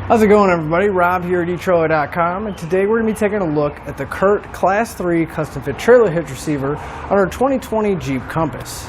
How's it going, everybody? Rob here at etrailer.com, and today we're going to be taking a look at the CURT Class 3 Custom Fit Trailer Hitch Receiver on our 2020 Jeep Compass.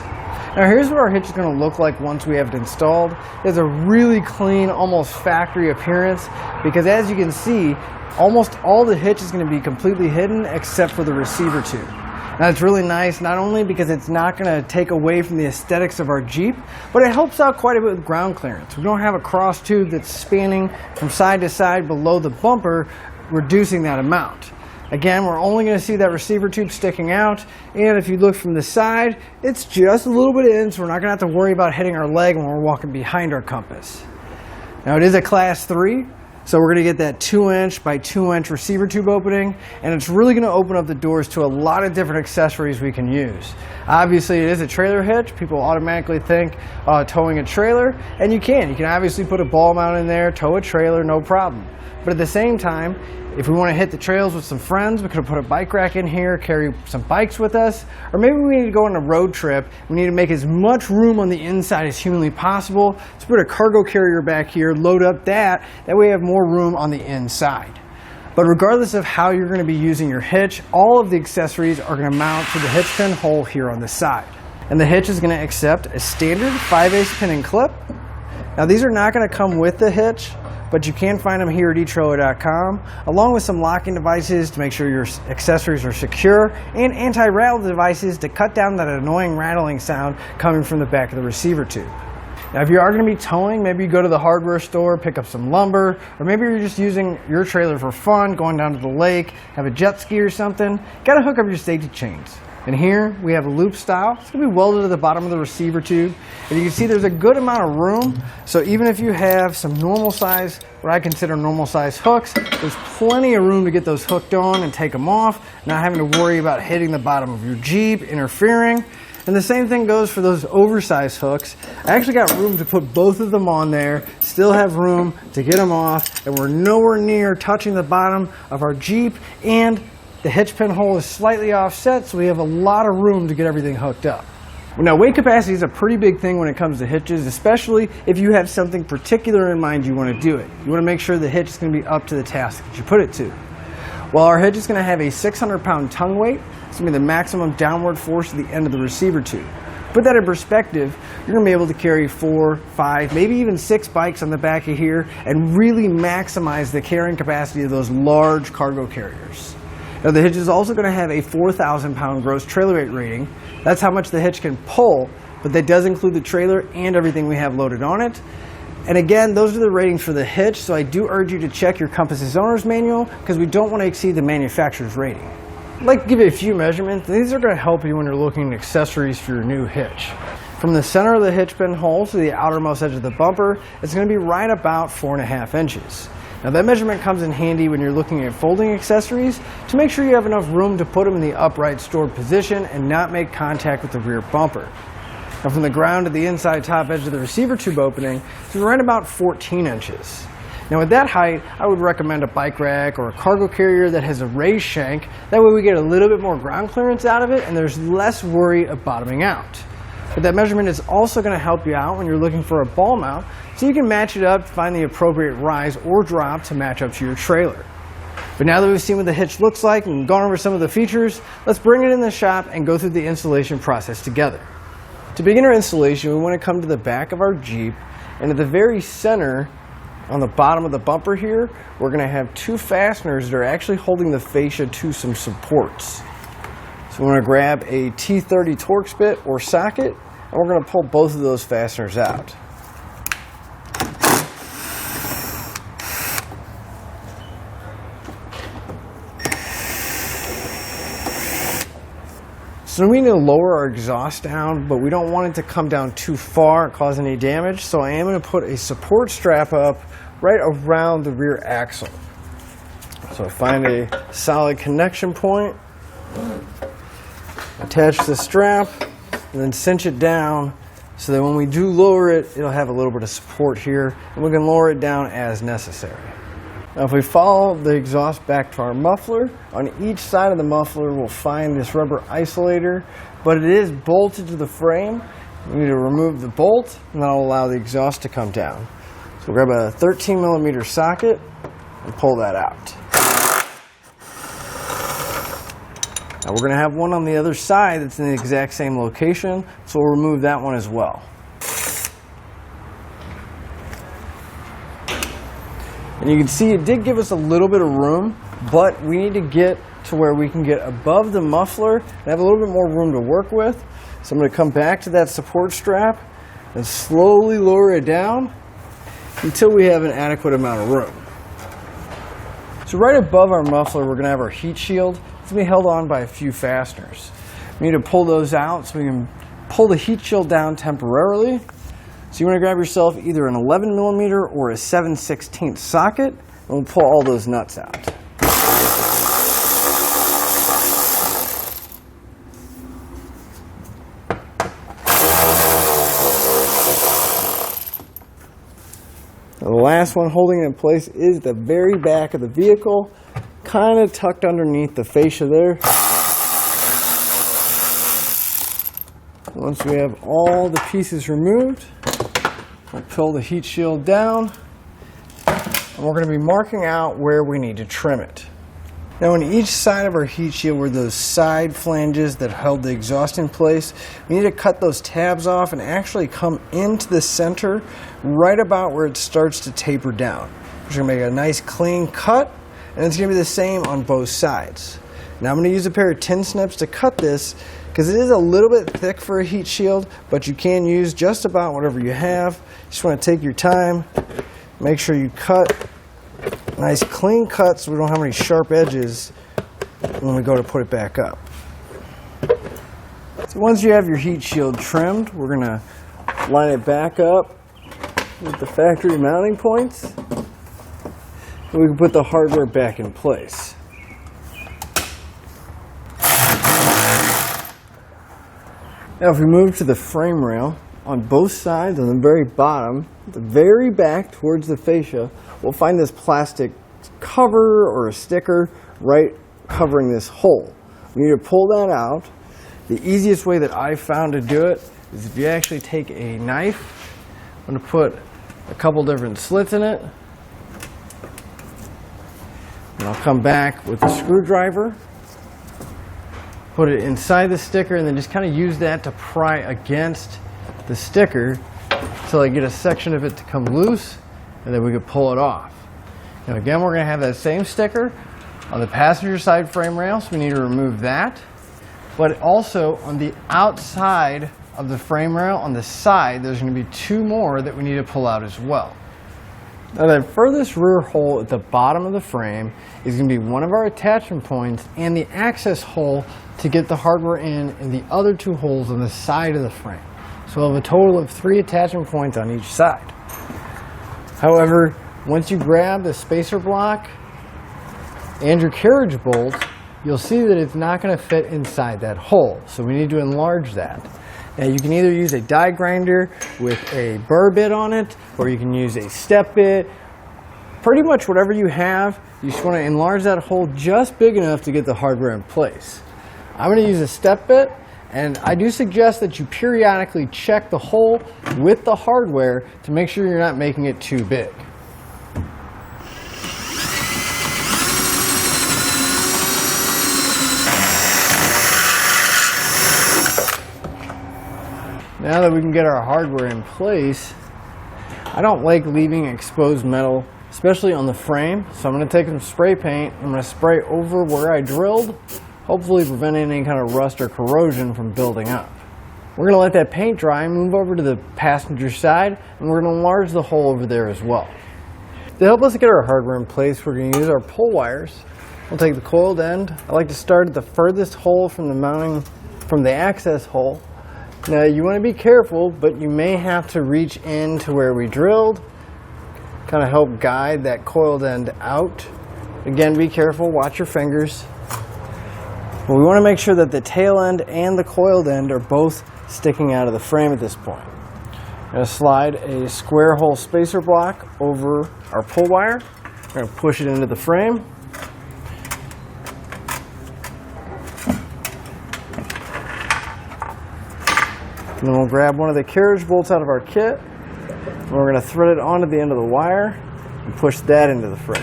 Now here's what our hitch is going to look like once we have it installed. It has a really clean, almost factory appearance, because as you can see, almost all the hitch is going to be completely hidden except for the receiver tube. Now it's really nice, not only because it's not going to take away from the aesthetics of our Jeep, but it helps out quite a bit with ground clearance. We don't have a cross tube that's spanning from side to side below the bumper, reducing that amount. Again, we're only going to see that receiver tube sticking out, and if you look from the side, it's just a little bit in, so we're not going to have to worry about hitting our leg when we're walking behind our Compass. Now it is a Class 3. So we're going to get that 2-inch by 2-inch receiver tube opening, and it's really going to open up the doors to a lot of different accessories we can use. Obviously it is a trailer hitch. People automatically think towing a trailer, and you can obviously put a ball mount in there, tow a trailer, no problem. But at the same time, if we want to hit the trails with some friends, we could put a bike rack in here, carry some bikes with us, or maybe we need to go on a road trip. We need to make as much room on the inside as humanly possible. Let's put a cargo carrier back here, load up that way we have more room on the inside. But regardless of how you're going to be using your hitch, all of the accessories are going to mount to the hitch pin hole here on the side. And the hitch is going to accept a standard 5/8 pin and clip. Now these are not going to come with the hitch, but you can find them here at etrailer.com, along with some locking devices to make sure your accessories are secure, and anti-rattle devices to cut down that annoying rattling sound coming from the back of the receiver tube. Now if you are going to be towing, maybe you go to the hardware store, pick up some lumber, or maybe you're just using your trailer for fun, going down to the lake, have a jet ski or something, got to hook up your safety chains. And here we have a loop style. It's going to be welded to the bottom of the receiver tube. And you can see there's a good amount of room. So even if you have some normal size, what I consider normal size hooks, there's plenty of room to get those hooked on and take them off, not having to worry about hitting the bottom of your Jeep, interfering. And the same thing goes for those oversized hooks. I actually got room to put both of them on there, still have room to get them off, and we're nowhere near touching the bottom of our Jeep, and the hitch pin hole is slightly offset, so we have a lot of room to get everything hooked up. Now, weight capacity is a pretty big thing when it comes to hitches, especially if you have something particular in mind you want to do it. You want to make sure the hitch is going to be up to the task that you put it to. Well, our hitch is going to have a 600-pound tongue weight. It's going to be the maximum downward force at the end of the receiver tube. To put that in perspective, you're going to be able to carry 4, 5, maybe even 6 bikes on the back of here and really maximize the carrying capacity of those large cargo carriers. Now the hitch is also going to have a 4,000-pound gross trailer weight rating. That's how much the hitch can pull, but that does include the trailer and everything we have loaded on it. And again, those are the ratings for the hitch, so I do urge you to check your Compass's owner's manual because we don't want to exceed the manufacturer's rating. I'd like to give you a few measurements. These are going to help you when you're looking at accessories for your new hitch. From the center of the hitch pin hole to the outermost edge of the bumper, it's going to be right about 4.5 inches. Now that measurement comes in handy when you're looking at folding accessories to make sure you have enough room to put them in the upright stored position and not make contact with the rear bumper. Now from the ground to the inside top edge of the receiver tube opening, it's right about 14 inches. Now at that height, I would recommend a bike rack or a cargo carrier that has a raised shank. That way we get a little bit more ground clearance out of it and there's less worry of bottoming out. But that measurement is also going to help you out when you're looking for a ball mount, so you can match it up to find the appropriate rise or drop to match up to your trailer. But now that we've seen what the hitch looks like and gone over some of the features, let's bring it in the shop and go through the installation process together. To begin our installation, we want to come to the back of our Jeep, and at the very center, on the bottom of the bumper here, we're going to have 2 fasteners that are actually holding the fascia to some supports. So we're going to grab a T30 Torx bit or socket, and we're going to pull both of those fasteners out. So we need to lower our exhaust down, but we don't want it to come down too far and cause any damage. So I am going to put a support strap up right around the rear axle. So I find a solid connection point, attach the strap, and then cinch it down so that when we do lower it, it'll have a little bit of support here, and we can lower it down as necessary. Now if we follow the exhaust back to our muffler, on each side of the muffler we'll find this rubber isolator, but it is bolted to the frame. We need to remove the bolt, and that'll allow the exhaust to come down. So So we'll grab a 13mm socket and pull that out. Now we're going to have one on the other side that's in the exact same location, so we'll remove that one as well. And you can see it did give us a little bit of room, but we need to get to where we can get above the muffler and have a little bit more room to work with. So I'm going to come back to that support strap and slowly lower it down until we have an adequate amount of room. So right above our muffler, we're going to have our heat shield. It's going to be held on by a few fasteners. We need to pull those out so we can pull the heat shield down temporarily. So you want to grab yourself either an 11mm or a 7/16 socket, and we'll pull all those nuts out. Now, the last one holding it in place is the very back of the vehicle, kind of tucked underneath the fascia there. Once we have all the pieces removed, we'll pull the heat shield down, and we're going to be marking out where we need to trim it. Now on each side of our heat shield were those side flanges that held the exhaust in place. We need to cut those tabs off and actually come into the center right about where it starts to taper down. We're going to make a nice clean cut, and it's going to be the same on both sides. Now I'm going to use a pair of tin snips to cut this because it is a little bit thick for a heat shield, but you can use just about whatever you have. You just want to take your time, make sure you cut nice clean cuts so we don't have any sharp edges when we go to put it back up. So once you have your heat shield trimmed, we're going to line it back up with the factory mounting points, and we can put the hardware back in place. Now if we move to the frame rail, on both sides, on the very bottom, the very back towards the fascia, we'll find this plastic cover or a sticker right covering this hole. We need to pull that out. The easiest way that I found to do it is if you actually take a knife. I'm going to put a couple different slits in it, and I'll come back with a screwdriver, put it inside the sticker, and then just kind of use that to pry against the sticker until I get a section of it to come loose, and then we can pull it off. Now again, we're going to have that same sticker on the passenger side frame rail, so we need to remove that. But also on the outside of the frame rail, on the side, there's going to be two more that we need to pull out as well. Now that furthest rear hole at the bottom of the frame is going to be one of our attachment points and the access hole to get the hardware in the other two holes on the side of the frame. So we'll have a total of 3 attachment points on each side. However, once you grab the spacer block and your carriage bolt, you'll see that it's not going to fit inside that hole. So we need to enlarge that. Now you can either use a die grinder with a burr bit on it, or you can use a step bit. Pretty much whatever you have, you just want to enlarge that hole just big enough to get the hardware in place. I'm going to use a step bit, and I do suggest that you periodically check the hole with the hardware to make sure you're not making it too big. Now that we can get our hardware in place, I don't like leaving exposed metal, especially on the frame, so I'm going to take some spray paint. I'm going to spray over where I drilled, hopefully preventing any kind of rust or corrosion from building up. We're going to let that paint dry and move over to the passenger side, and we're going to enlarge the hole over there as well. To help us get our hardware in place, we're going to use our pull wires. We'll take the coiled end. I like to start at the furthest hole from the access hole. Now you want to be careful, but you may have to reach in to where we drilled, kind of help guide that coiled end out. Again, be careful, watch your fingers. But we want to make sure that the tail end and the coiled end are both sticking out of the frame at this point. I'm going to slide a square hole spacer block over our pull wire. We're going to push it into the frame. And then we'll grab one of the carriage bolts out of our kit, And we're going to thread it onto the end of the wire and push that into the frame.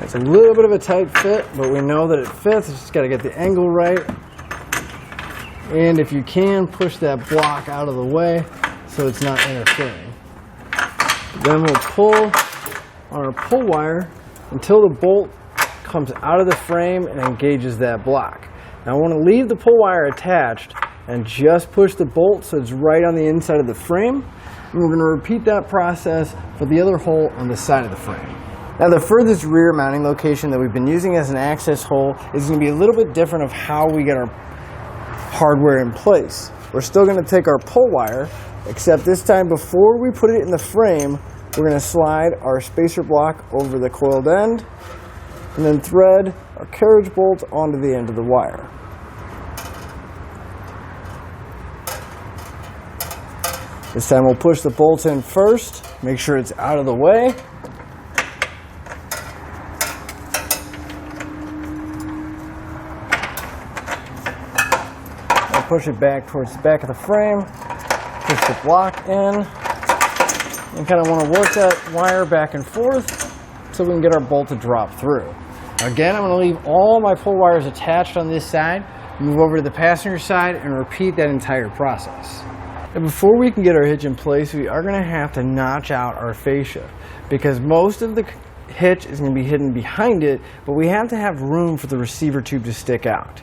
It's a little bit of a tight fit, but we know that it fits. Just got to get the angle right. And if you can, push that block out of the way so it's not interfering. Then we'll pull on our pull wire until the bolt comes out of the frame and engages that block. Now I want to leave the pull wire attached and just push the bolt so it's right on the inside of the frame. And we're going to repeat that process for the other hole on the side of the frame. Now the furthest rear mounting location that we've been using as an access hole is going to be a little bit different of how we get our hardware in place. We're still going to take our pull wire, except this time before we put it in the frame, we're going to slide our spacer block over the coiled end and then thread our carriage bolt onto the end of the wire. This time we'll push the bolt in first, make sure it's out of the way. Push it back towards the back of the frame, push the block in, and kind of want to work that wire back and forth so we can get our bolt to drop through. Again, I'm going to leave all my pull wires attached on this side, move over to the passenger side, and repeat that entire process. And before we can get our hitch in place, we are going to have to notch out our fascia because most of the hitch is going to be hidden behind it, but we have to have room for the receiver tube to stick out.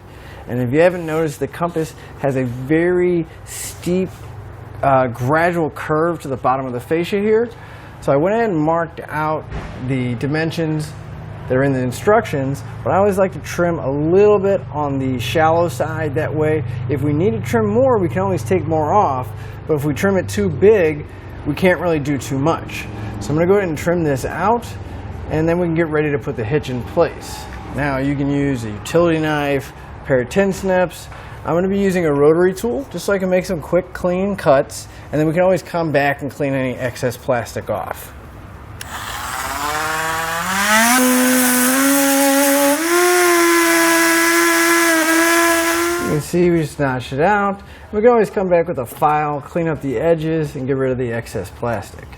And if you haven't noticed, the compass has a very steep, gradual curve to the bottom of the fascia here. So I went ahead and marked out the dimensions that are in the instructions, but I always like to trim a little bit on the shallow side. That way, if we need to trim more, we can always take more off. But if we trim it too big, we can't really do too much. So I'm going to go ahead and trim this out, and then we can get ready to put the hitch in place. Now you can use a utility knife, pair of tin snips. I'm going to be using a rotary tool just so I can make some quick clean cuts, and then we can always come back and clean any excess plastic off. You can see we just notched it out. We can always come back with a file, clean up the edges, and get rid of the excess plastic.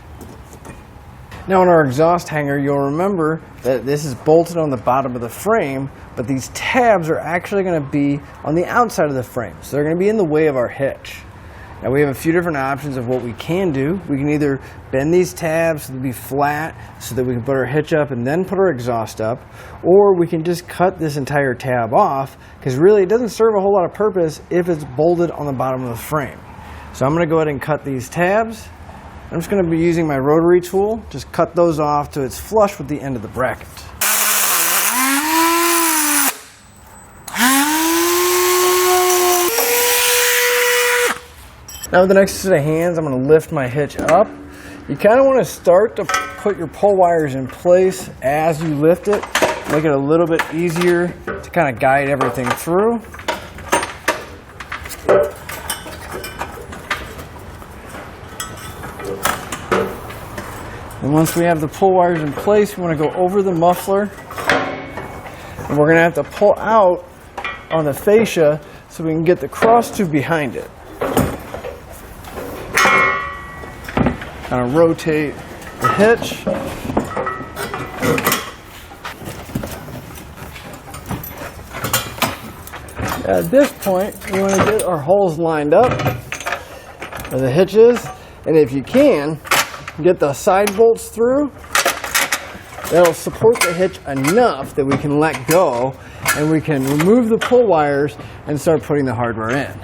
Now on our exhaust hanger, you'll remember that this is bolted on the bottom of the frame, but these tabs are actually going to be on the outside of the frame, so they're going to be in the way of our hitch. Now we have a few different options of what we can do. We can either bend these tabs so they'll be flat so that we can put our hitch up and then put our exhaust up, or we can just cut this entire tab off because really it doesn't serve a whole lot of purpose if it's bolted on the bottom of the frame. So I'm going to go ahead and cut these tabs. I'm just going to be using my rotary tool, just cut those off till it's flush with the end of the bracket. Now with the next set of hands, I'm going to lift my hitch up. You kind of want to start to put your pull wires in place as you lift it, make it a little bit easier to kind of guide everything through. And once we have the pull wires in place, we want to go over the muffler, and we're going to have to pull out on the fascia so we can get the cross tube behind it. Kind of rotate the hitch. At this point, we want to get our holes lined up where the hitch is, and if you can, get the side bolts through. That'll support the hitch enough that we can let go and we can remove the pull wires and start putting the hardware in.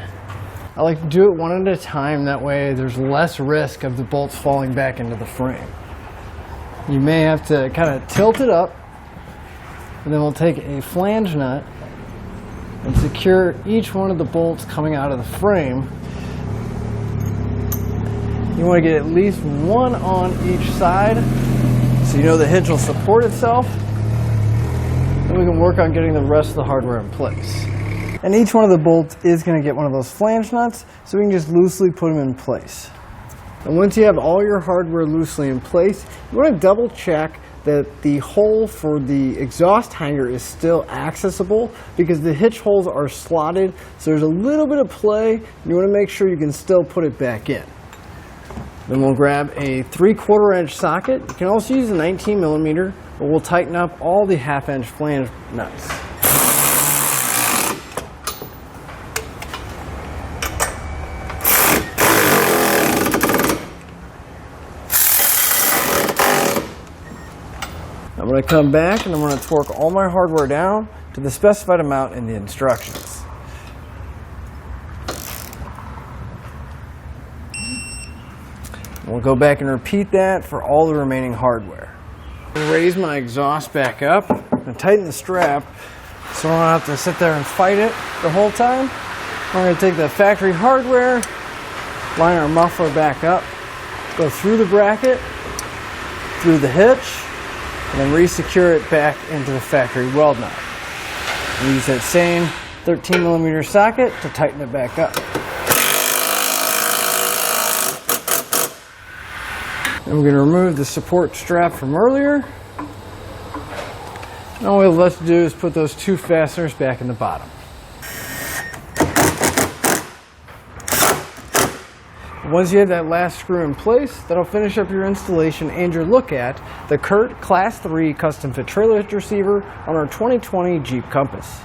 I like to do it one at a time, that way there's less risk of the bolts falling back into the frame. You may have to kind of tilt it up, and then we'll take a flange nut and secure each one of the bolts coming out of the frame. You want to get at least one on each side so you know the hitch will support itself, and we can work on getting the rest of the hardware in place. And each one of the bolts is going to get one of those flange nuts, so we can just loosely put them in place. And once you have all your hardware loosely in place, you want to double check that the hole for the exhaust hanger is still accessible because the hitch holes are slotted, so there's a little bit of play. You want to make sure you can still put it back in. Then we'll grab a 3/4 inch socket. You can also use a 19 millimeter, but we'll tighten up all the 1/2 inch flange nuts. I'm going to come back and I'm going to torque all my hardware down to the specified amount in the instructions. We'll go back and repeat that for all the remaining hardware. I'll raise my exhaust back up and tighten the strap so I don't have to sit there and fight it the whole time. We're going to take the factory hardware, line our muffler back up, go through the bracket, through the hitch, and then re-secure it back into the factory weld nut. And use that same 13 millimeter socket to tighten it back up. And we're going to remove the support strap from earlier. And all we have left to do is put those 2 fasteners back in the bottom. Once you have that last screw in place, that'll finish up your installation and your look at the CURT Class 3 Custom Fit Trailer Hitch Receiver on our 2020 Jeep Compass.